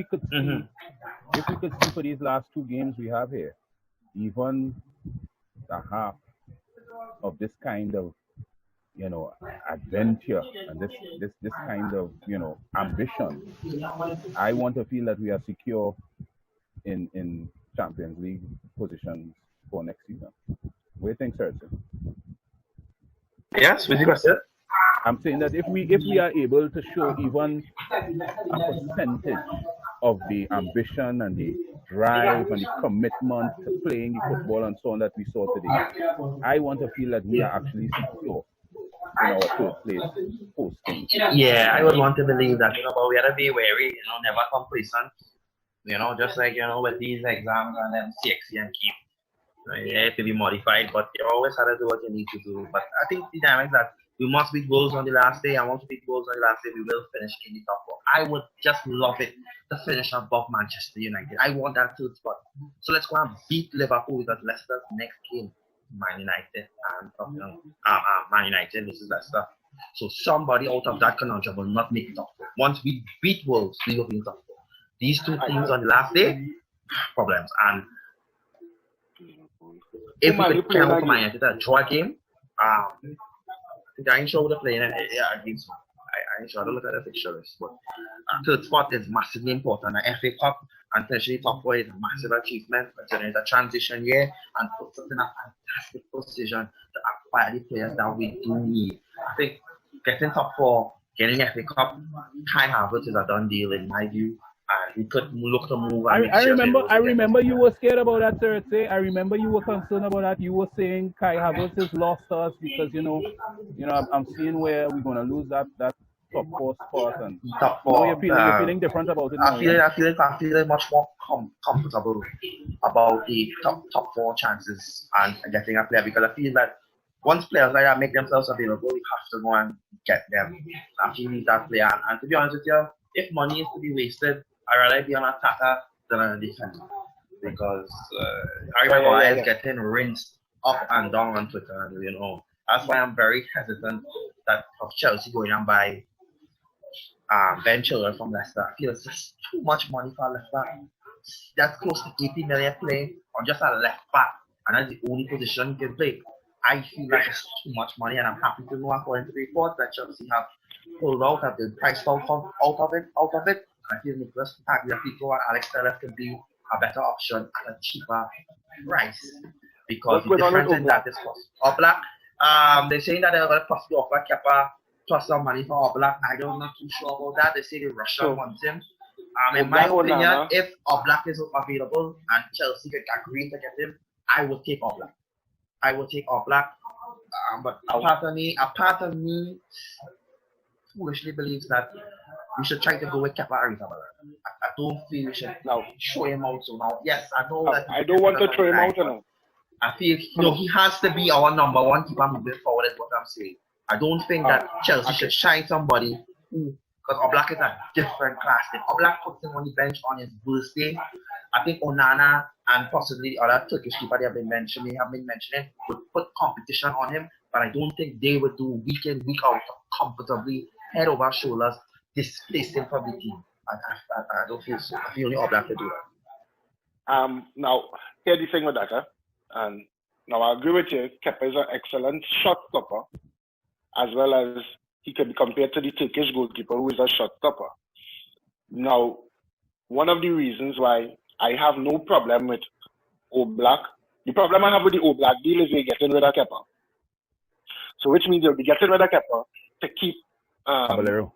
could see for these last two games we have here, even a half of this kind of adventure and this kind of ambition, I want to feel that we are secure in Champions League positions for next season. What do you think, Sergio? Yes, with you, question. I'm saying that if we are able to show even a percentage of the ambition and the drive and the commitment to playing the football and so on that we saw today, I want to feel that we are actually secure in our third place posting. Yeah, I would want to believe that, but we have to be wary, never complacent. Just like, with these exams and then CXC and keep. It to be modified, but you always have to do what you need to do. But I think the dynamic that we must beat goals on the last day, and once we beat goals on the last day, we will finish in the top four. I would just love it to finish above Manchester United. I want that third spot. So let's go and beat Liverpool because Leicester's next game, Man United, and Man United versus Leicester. So somebody out of that conundrum will not make it top four. Once we beat Wolves, we will be in top four. These two teams on the last day, problems. And if we could count for Man United a draw game, I ain't sure what they're playing against. I ain't sure. I don't look at the fixture list, but third spot is massively important. The FA Cup and finishing top four is a massive achievement. Considering it's a transition year and puts us in a fantastic position to acquire the players that we do need. I think getting top four, getting FA Cup, Kai Havertz is a done deal in my view. And we could look to move. I remember you were scared about that, sir. I remember you were concerned about that. You were saying Kai Havertz has lost us because I'm seeing where we're gonna lose that top four spot and top four. You're feeling different about it. I feel much more comfortable about the top four chances and getting a player because I feel that once players like that make themselves available, we have to go and get them. I feel need that player. And to be honest with you, if money is to be wasted, I'd rather be an attacker than a defender because I remember I was getting rinsed up and down on Twitter. That's why I'm very hesitant of Chelsea going and buy Ben Chilwell from Leicester. I feel it's just too much money for a left back. That's close to 80 million playing on just a left back, and that's the only position you can play. I feel like it's too much money, and I'm happy to know according to the reports that Chelsea have pulled out, have been priced out of it. I feel Nicholas Tagliafico and Alex Telles could be a better option at a cheaper price because the difference in that is cost. Oblak, they're saying that they're going to possibly offer Kepa plus some money for Oblak. I don't know too sure about that. They say the Russia wants him. In my opinion, if Oblak is available and Chelsea could agree to get him, I would take Oblak. But a part of me foolishly believes that we should try to go with Kepa Arrizabalaga. I don't feel we should now show him out so now. Yes, I know that. I don't want to throw him out now. I feel he has to be our number one keeper moving forward is what I'm saying. I don't think that Chelsea should shine somebody who, because Oblak is a different class. If Oblak puts him on the bench on his worst day, I think Onana and possibly other Turkish keeper they have been mentioning would put competition on him, but I don't think they would do week in, week out comfortably, head over shoulders, displacing from the team. I don't feel so. I feel only Oblak to do that. Now, here's the thing with that, and now I agree with you, Kepa is an excellent shot stopper, as well as he can be compared to the Turkish goalkeeper who is a shot stopper. Now, one of the reasons why I have no problem with Oblak, the problem I have with the Oblak deal is we're getting rid of Kepa. So which means you'll be getting rid of Kepa to keep Caballero,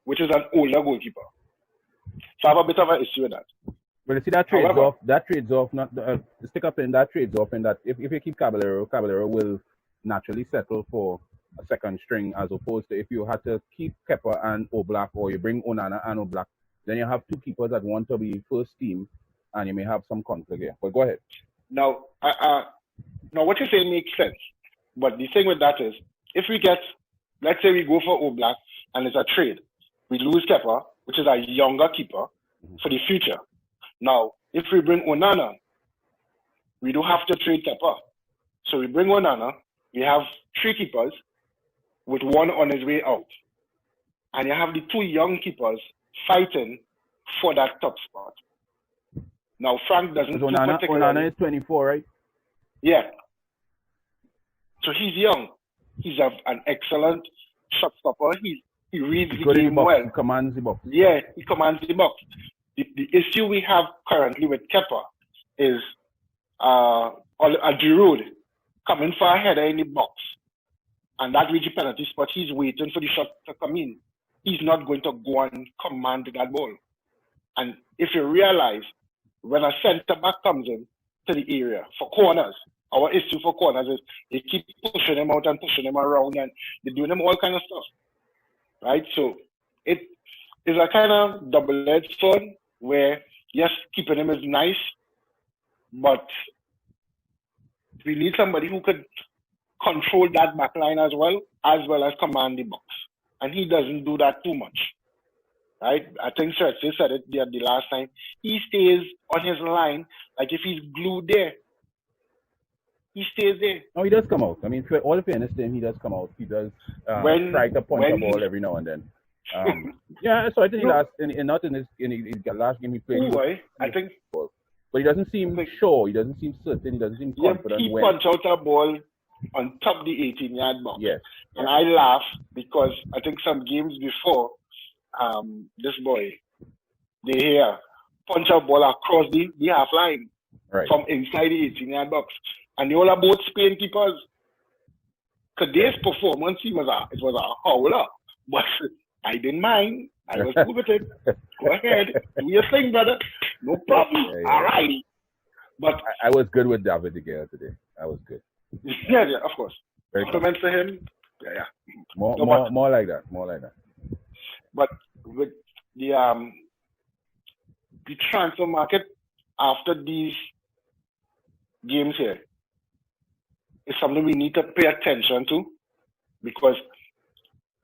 which is an older goalkeeper. So I have a bit of an issue with that. But you see, that trades off. That trades off. Not stick up in that trades off. In that, if you keep Caballero will naturally settle for a second string, as opposed to if you had to keep Kepa and Oblak, or you bring Onana and Oblak, then you have two keepers that want to be first team, and you may have some conflict here. But go ahead. Now, what you're saying makes sense. But the thing with that is, if we get, let's say we go for Oblak and it's a trade, we lose Kepa, which is a younger keeper for the future. Now, if we bring Onana, we don't have to trade Kepa. So we bring Onana, we have three keepers with one on his way out. And you have the two young keepers fighting for that top spot. Now, Frank doesn't do particularly. Onana is 24, right? Yeah. So he's young. He's an excellent shot stopper. He reads the game well. He commands the box. Yeah, he commands the box. The issue we have currently with Kepa is a Giroud coming for a header in the box. And that reaches the penalty spot. He's waiting for the shot to come in. He's not going to go and command that ball. And if you realize, when a centre-back comes in to the area for corners, our issue for corners is they keep pushing them out and pushing them around, and they're doing them all kind of stuff. Right? So it is a kind of double-edged sword where, yes, keeping him is nice, but we need somebody who could control that back line as well as command the box. And he doesn't do that too much. Right? I think Sergio said it the last time. He stays on his line like if he's glued there. He stays there. Oh, he does come out. I mean, for all fairness to him, he does come out. He does try to punch the ball every now and then. Yeah, so I think not in his last game he played. Anyway, I think. But he doesn't seem sure. He doesn't seem certain. He doesn't seem confident. He punched out a ball on top the 18-yard box. Yes. And I laugh because I think some games before, this boy, they here punch a ball across the half line from inside the 18-yard box. And they all are both Spain keepers. Today's performance, it was a howler. But I didn't mind. I was cool with it. Go ahead. Do your thing, brother. No problem. Yeah. All righty. But I was good with David De Gea today. I was good. Yeah, of course. Compliments to him. Yeah. More like that. More like that. But with the transfer market after these games here is something we need to pay attention to, because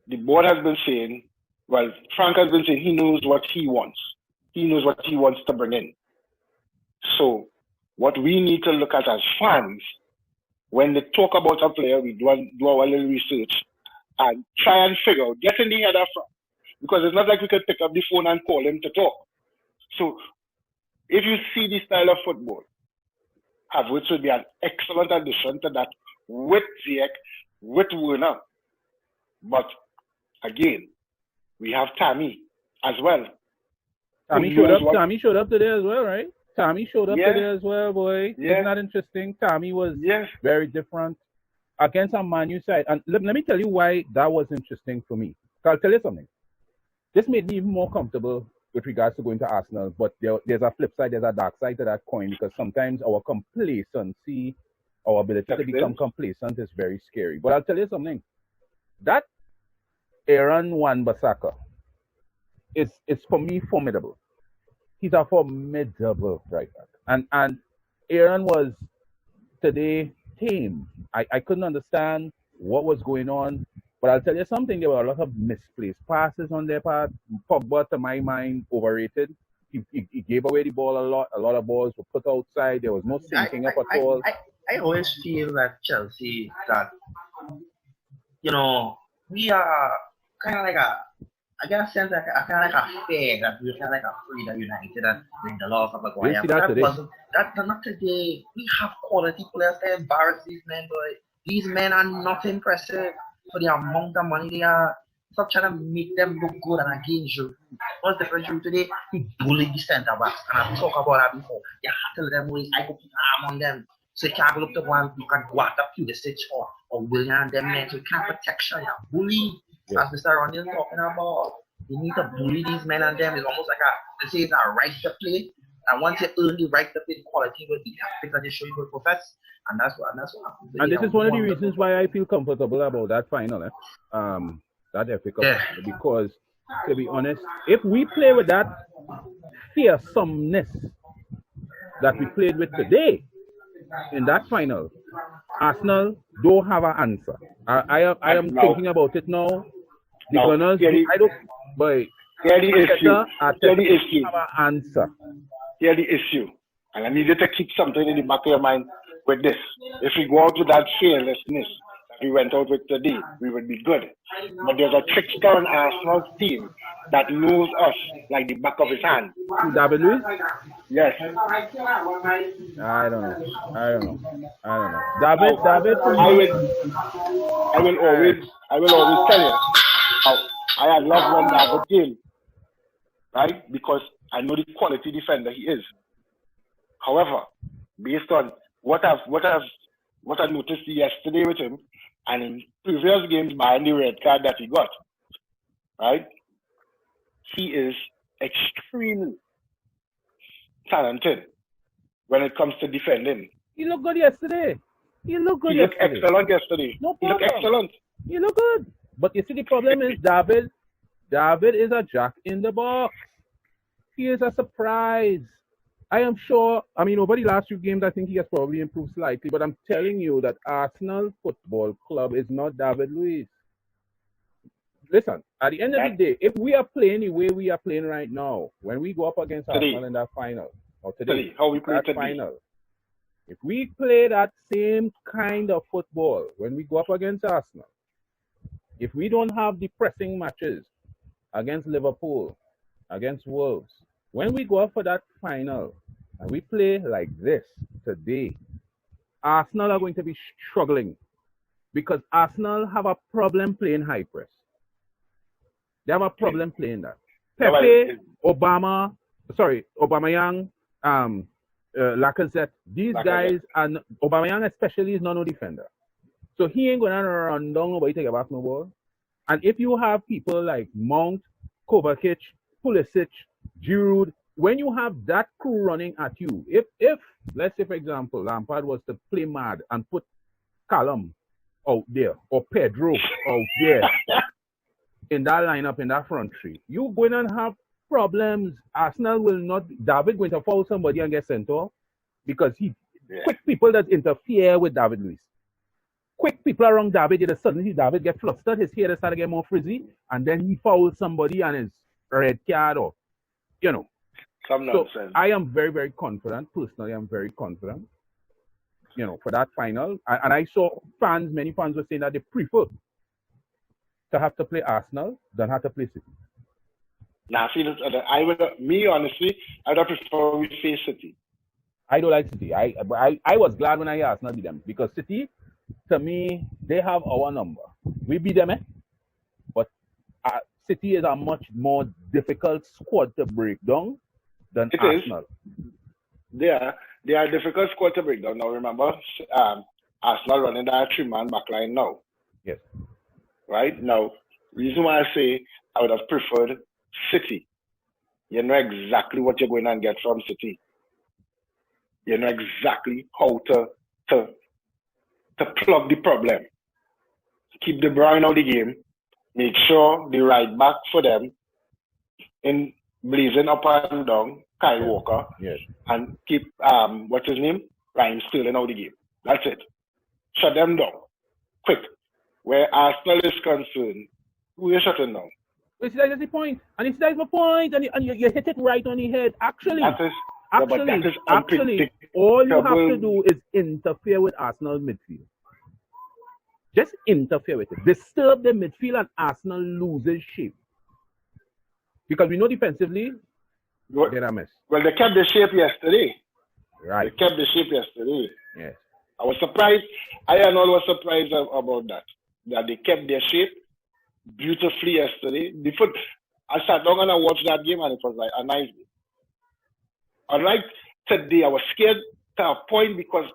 the board has been saying, well, Frank has been saying he knows what he wants. He knows what he wants to bring in. So what we need to look at as fans, when they talk about a player, we do our little research and try and figure out, get in the head of Frank. Because it's not like we could pick up the phone and call him to talk. So if you see the style of football, Havertz would be an excellent addition to that with Ziyech, with Werner. But again, we have Tammy as well. Tammy showed up today as well, right? Tammy showed up today as well, boy. Isn't that interesting? Tammy was very different against a Man U side. And let me tell you why that was interesting for me. I'll tell you something. This made me even more comfortable with regards to going to Arsenal, but there's a flip side, there's a dark side to that coin, because sometimes our complacency, our ability to become complacent is very scary. But I'll tell you something. That Aaron Wan-Bissaka is for me formidable. He's a formidable right back. And Aaron was today tame. I couldn't understand what was going on. But I'll tell you something, there were a lot of misplaced passes on their part. Pogba, to my mind, overrated. He gave away the ball a lot. A lot of balls were put outside. There was no syncing up at all. I always feel that Chelsea, that, we are kind of like I get a sense like kind of like a fear that we're kind of like afraid of United and with the loss of Maguire. That's not today. We have quality players that embarrass these men, but these men are not impressive for the amount of money they are. Stop trying to make them look good. And again, what's the difference today? He bullied the centre backs, and I talked about that before. You have to let them waste. I go put arm on them. So you can't go up to one, you can go after Pulisic or William and them men. So you can't protection. You bully. As Mr. Ronnie is talking about, you need to bully these men and them. It's almost like they say it's a right to play. And once you earn the right to play, quality will be tactics that they show you will profess. And that's what happens. And this is one of the reasons why I feel comfortable about that final, that FA Cup. Because, to be honest, if we play with that fearsomeness that we played with today in that final, Arsenal don't have an answer. I am thinking about it now. The Gunners, I don't. But here the issue. Have an answer. Here the issue, and I need you to keep something in the back of your mind with this. If we go out with that fearlessness we went out with today, we would be good. But there's a trickster on Arsenal's team that knows us like the back of his hand. Who, David Luiz? Yes. I don't know. David, I will always tell you how I have loved when David came, right? Because I know the quality defender he is. However, based on what I noticed yesterday with him and in previous games behind the red card that he got, right? He is extremely talented when it comes to defending. He looked good yesterday. He looked excellent yesterday. No problem. He looked excellent. He looked good. But you see, the problem is David is a jack in the box. He is a surprise. I am sure, over the last few games, I think he has probably improved slightly, but I'm telling you that Arsenal Football Club is not David Luiz. Listen, at the end of the day, if we are playing the way we are playing right now, when we go up against Arsenal in that final, or today, how we play today. Final, if we play that same kind of football when we go up against Arsenal, if we don't have the pressing matches against Liverpool, against Wolves, when we go up for that final and we play like this today, Arsenal are going to be struggling because Arsenal have a problem playing high press. They have a problem playing that. Pepe, Aubameyang, Lacazette, these guys, and Aubameyang especially is not no defender. So he ain't going to run down nobody to get back no ball. And if you have people like Mount, Kovacic, Pulisic, Giroud, when you have that crew running at you, if let's say, for example, Lampard was to play mad and put Callum out there or Pedro out there in that lineup, in that front three, you're going to have problems. Arsenal will not, David going to foul somebody and get sent off because quick people that interfere with David Luiz. Quick people around David, suddenly David get flustered, his hair started to get more frizzy, and then he fouls somebody and his red card or, Some nonsense. I am very, very confident. Personally, I'm very confident, for that final. And I saw many fans were saying that they prefer to have to play Arsenal than have to play City. Now, honestly, I would prefer we face City. I don't like City. I was glad when I Arsenal beat them because City, to me, they have our number. We beat them, but City is a much more difficult squad to break down than Arsenal. They are a difficult squad to break down. Now, remember, Arsenal running that 3-man backline now. Yes. Right? Now, reason why I say I would have preferred City. You know exactly what you're going to get from City. You know exactly how to plug the problem. Keep De Bruyne out of the game. Make sure the right back for them in blazing up and down, Kyle Walker. Yes. And keep, what's his name? Ryan Sterling out of the game. That's it. Shut them down. Quick. Where Arsenal is concerned, who are shutting down? You see, that's the point. And you see, that's my point. And you hit it right on the head. Actually, all you have to do is interfere with Arsenal midfield. Just interfere with it. Disturb the midfield and Arsenal loses shape. Because we know defensively, they're a mess. Well, they kept the shape yesterday. Right. They kept the shape yesterday. Yes. I was surprised. I and all was surprised about that. That they kept their shape beautifully yesterday. I sat down and I watched that game and it was like a nice game. Unlike today, I was scared to a point because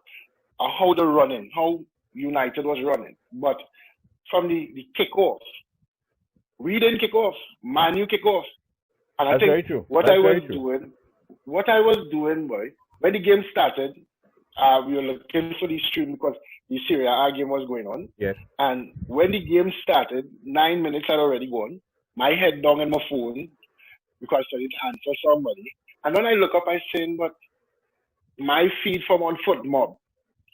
of how they're running, how United was running. But from the kickoff, we didn't kick off. Man U kick off. And I think what I was doing, boy, when the game started, we were looking for the stream because the Serie A game was going on. Yes. And when the game started, 9 minutes had already gone. My head down on my phone because I didn't answer somebody. And when I look up, I saying, but my feed from on FootMob,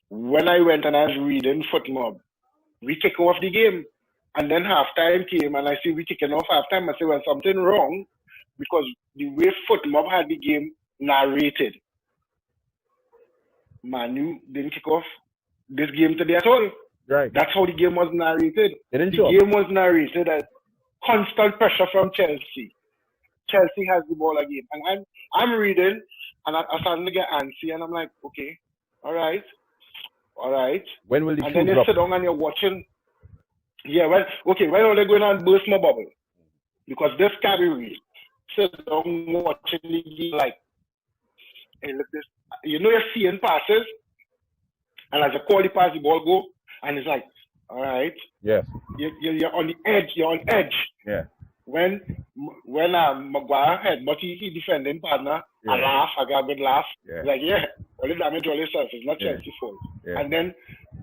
when I went and I was reading FootMob, we kick off the game. And then halftime came and I see we kicking off halftime. I say, well, something wrong because the way FootMob had the game narrated, Man U didn't kick off this game today at all. Right. That's how the game was narrated. It didn't The show up. game was narrated as constant pressure from Chelsea. Chelsea has the ball again. And I'm reading, and I'm starting to get antsy, and I'm like, okay, all right. When will the And then shoes you up? sit down and you're watching. Yeah, when are they going to burst my bubble? Because this can't be real. Sit down watching the game like, hey, look this. You know you're seeing passes, and as a quality pass, the ball go, and it's like, all right. Yes. You're on the edge. You're on edge. Yeah. When Maguire had he defending partner, Yeah. I laugh. I got a good laugh. Yeah. Like, yeah, all the damage all yourself. It's not Yeah. Chelsea fault. Yeah. And then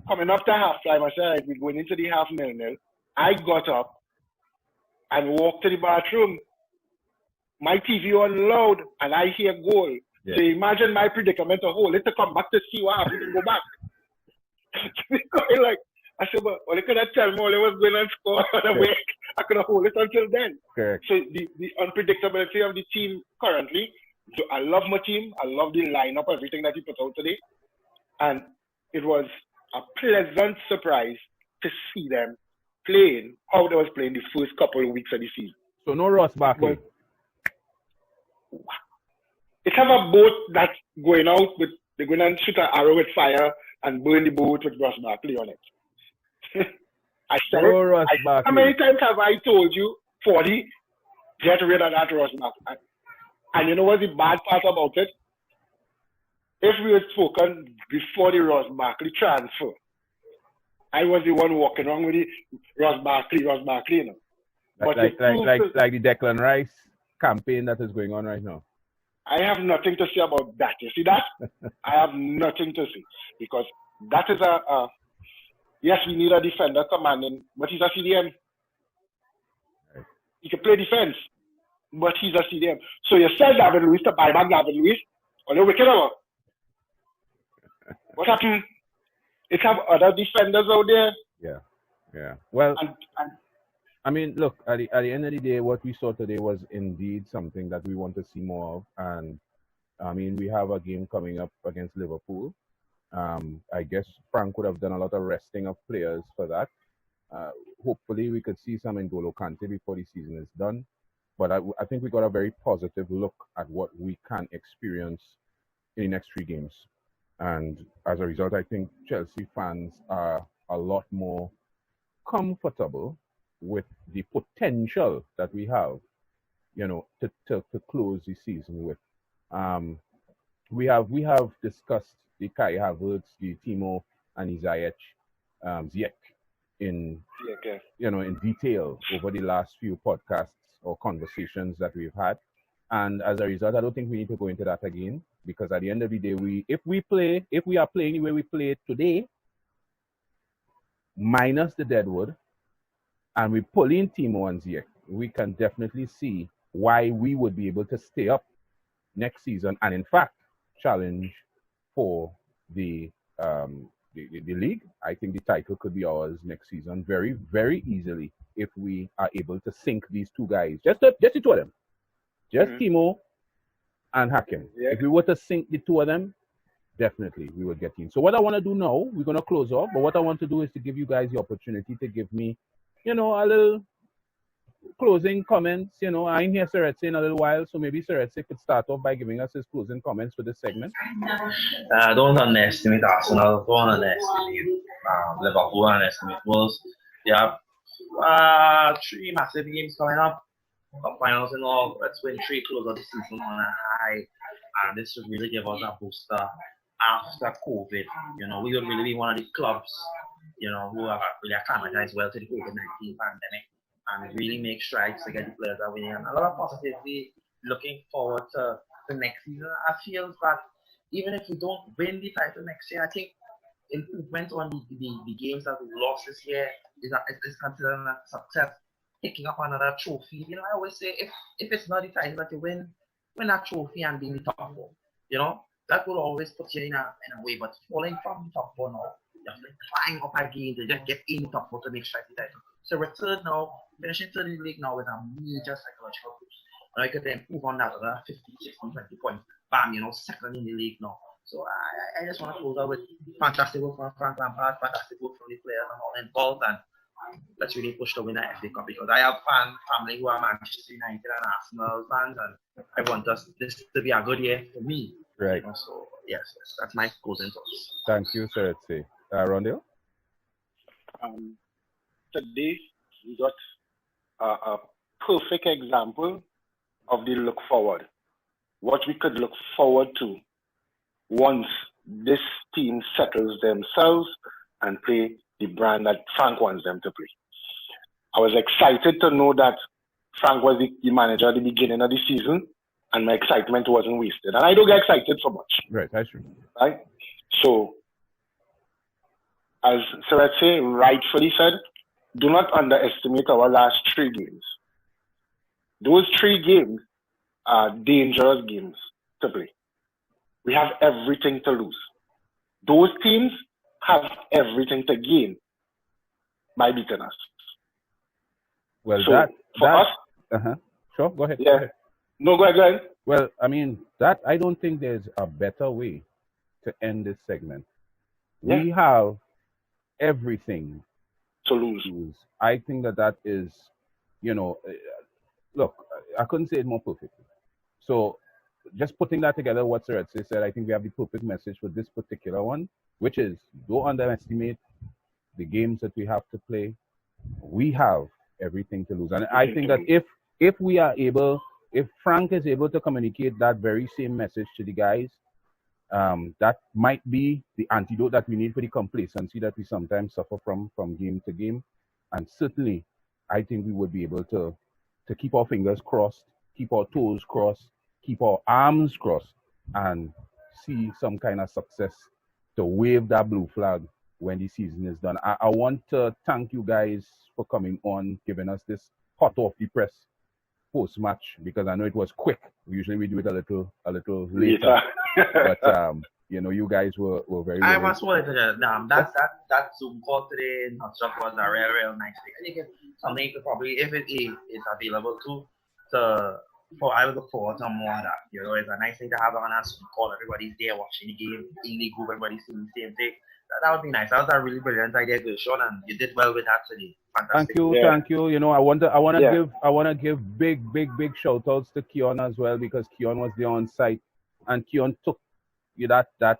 coming up to halftime, I said, right, we're going into the half 0-0. I got up and walked to the bathroom. My TV on loud, and I hear goal. Yeah. So imagine my predicament to hold it to come back to see what happened and go back. Like, I said, but they could have tell me they was going to score on the way. I could have hold it until then. Correct. So the unpredictability of the team currently, so I love my team. I love the lineup, everything that he put out today. And it was a pleasant surprise to see them playing how they was playing the first couple of weeks of the season. So no Ross Barkley. It's have a boat that's going out with, they're going to shoot an arrow with fire and burn the boat with Ross Barkley on it. I said No Ross Barkley. How many times have I told you, Forde, get rid of that Ross Barkley? And you know what's the bad part about it? If we had spoken before the Ross Barkley transfer, I was the one walking around with the Ross Barkley, you know. Like the Declan Rice campaign that is going on right now. I have nothing to say about that. You see that? I have nothing to say. Because that is yes, we need a defender commanding, but he's a CDM. Right. He can play defense, but he's a CDM. So you sell David Luiz to buy back David Luiz, or you wicked over. What happened? It have other defenders out there. Yeah. Well, and I mean, look, at the end of the day, what we saw today was indeed something that we want to see more of. And, I mean, we have a game coming up against Liverpool. I guess Frank would have done a lot of resting of players for that. Hopefully, we could see some N'Golo Kante before the season is done. But I think we got a very positive look at what we can experience in the next 3 games. And as a result, I think Chelsea fans are a lot more comfortable with the potential that we have, you know, to close the season with. We have discussed the Kai Havertz, the Timo, and the Ziyech in detail over the last few podcasts or conversations that we've had. And as a result, I don't think we need to go into that again, because at the end of the day, if we are playing the way we played today, minus the deadwood, and we pull in Timo and Ziyech, we can definitely see why we would be able to stay up next season and, in fact, challenge for the league. I think the title could be ours next season very, very easily if we are able to sink these 2 guys. Just the 2 of them. Just Timo and Hakim. Yeah. If we were to sink the 2 of them, definitely we would get in. So what I want to do now, we're going to close off, but what I want to do is to give you guys the opportunity to give me, a little closing comments. I ain't here Seretse in a little while, so maybe Seretse could start off by giving us his closing comments for this segment. Don't underestimate Arsenal. Don't underestimate Liverpool. Underestimate Wolves. Yeah, 3 massive games coming up. Cup finals and all. Let's win 3, close out the season on a high. And this should really give us a booster after COVID. We would really be one of the clubs, who have really acclimatized well to the COVID-19 pandemic and really make strides to get the players that winning. And a lot of positivity looking forward to the next season. I feel that even if we don't win the title next year, I think improvement on the games that we lost this year is considered a success. Picking up another trophy. I always say if it's not the title that you win that trophy and being the top 4. That will always put you in a way. But falling from the top 4 now, you have to climb up again to just get in the top 4 to make sure the title. So we're third now, finishing third in the league now with a major psychological boost. And I could improve on that 50, 60, 20 points. Bam, second in the league now. So I just want to close out with fantastic work from Frank Lampard, fantastic work from the players and all involved, and let's really push to win that FA Cup, because I have family who are Manchester United and Arsenal fans, and I want this to be a good year for me. Right. So yes, that's my closing thoughts. Thank you, sir. Rondale? Today we got a perfect example of the look forward. What we could look forward to once this team settles themselves and play the brand that Frank wants them to play. I was excited to know that Frank was the manager at the beginning of the season, and my excitement wasn't wasted. And I don't get excited so much. Right, that's true. Right? So, as Seretse rightfully said, do not underestimate our last 3 games. Those 3 games are dangerous games to play. We have everything to lose. Those teams have everything to gain by beating us. Well, so for us, sure, go ahead. Yeah. Go ahead. No, go ahead. Well, I mean, I don't think there's a better way to end this segment. Yeah. We have everything to lose. I think that is, look, I couldn't say it more perfectly. So, just putting that together, what Seretse said, I think we have the perfect message for this particular one, which is don't underestimate the games that we have to play. We have everything to lose. And I think that if we are able, if Frank is able to communicate that very same message to the guys, that might be the antidote that we need for the complacency that we sometimes suffer from game to game. And certainly, I think we would be able to keep our fingers crossed, keep our toes crossed, keep our arms crossed, and see some kind of success to wave that blue flag when the season is done. I want to thank you guys for coming on, giving us this hot off the press post-match, because I know it was quick. Usually we do it a little later. But you guys were very. I must want to that Zoom call today in Hotshot was a real nice thing. I think it's something to probably, if it is available too, I would look forward to more of that. It's a nice thing to have on a Zoom call. Everybody's there watching the game in the group. Everybody's seeing the same thing. That would be nice. That was a really brilliant idea, Gershon, and you did well with that today. Fantastic. Thank you. I want to give big shout outs to Keon as well, because Keon was there on site, and Keon took that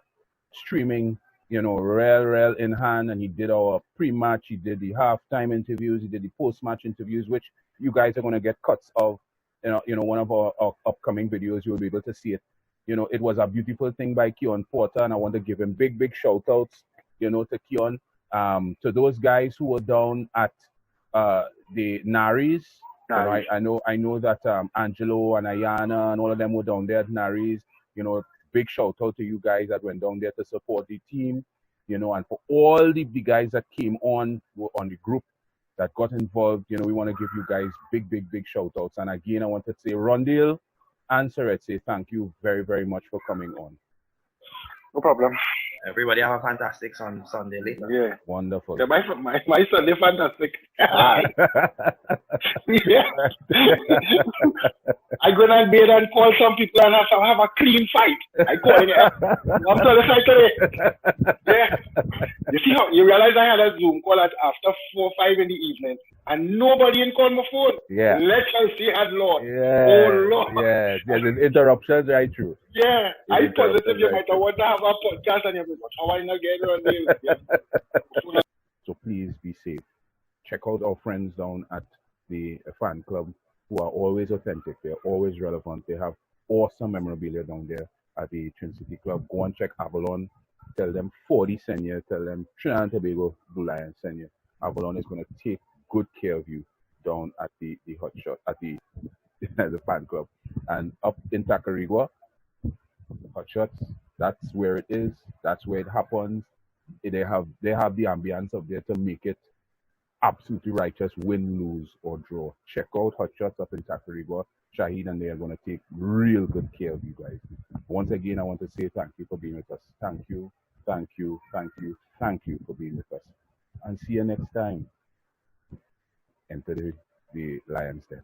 streaming, real in hand, and he did our pre-match, he did the halftime interviews, he did the post-match interviews, which you guys are going to get cuts of, one of our upcoming videos. You'll be able to see it. It was a beautiful thing by Keon Porter, and I want to give him big shout outs, to Keon, to those guys who were down at the Naris. I know that Angelo and Ayana and all of them were down there at Naris. Big shout out to you guys that went down there to support the team, and for all the guys that came on the group that got involved, we want to give you guys big shout outs. And again, I want to say Rondale and Seretse, thank you very, very much for coming on. No problem. Everybody have a fantastic Sunday later. Yeah. Wonderful. Yeah, my Sunday fantastic. Yeah. I go down bed and call some people and have a clean fight. I call it. I'm telling you, yeah. You see how you realize I had a Zoom call after 4 or 5 in the evening, and nobody in call my phone. Yeah. Let's see, had Lord. Yeah. Oh Lord. Yeah. There's interruptions, right? True. Yeah. I'm positive you might want to have a podcast and everything. How I not get on there? Yeah. So please be safe. Check out our friends down at the fan club, who are always authentic. They're always relevant. They have awesome memorabilia down there at the Trinidad Club. Go and check Avalon. Tell them Forde sent you. Tell them Trinidad and Tobago Blue Lion sent you. Avalon is going to take good care of you down at the hot shot, at the fan club. And up in Tacarigua, hot shots, that's where it is. That's where it happens. They have the ambience up there to make it absolutely righteous, win, lose, or draw. Check out Hot Shots up in Tacarigua. Shahid and they are going to take real good care of you guys. Once again, I want to say thank you for being with us. Thank you for being with us. And see you next time. Enter the Lion's Den.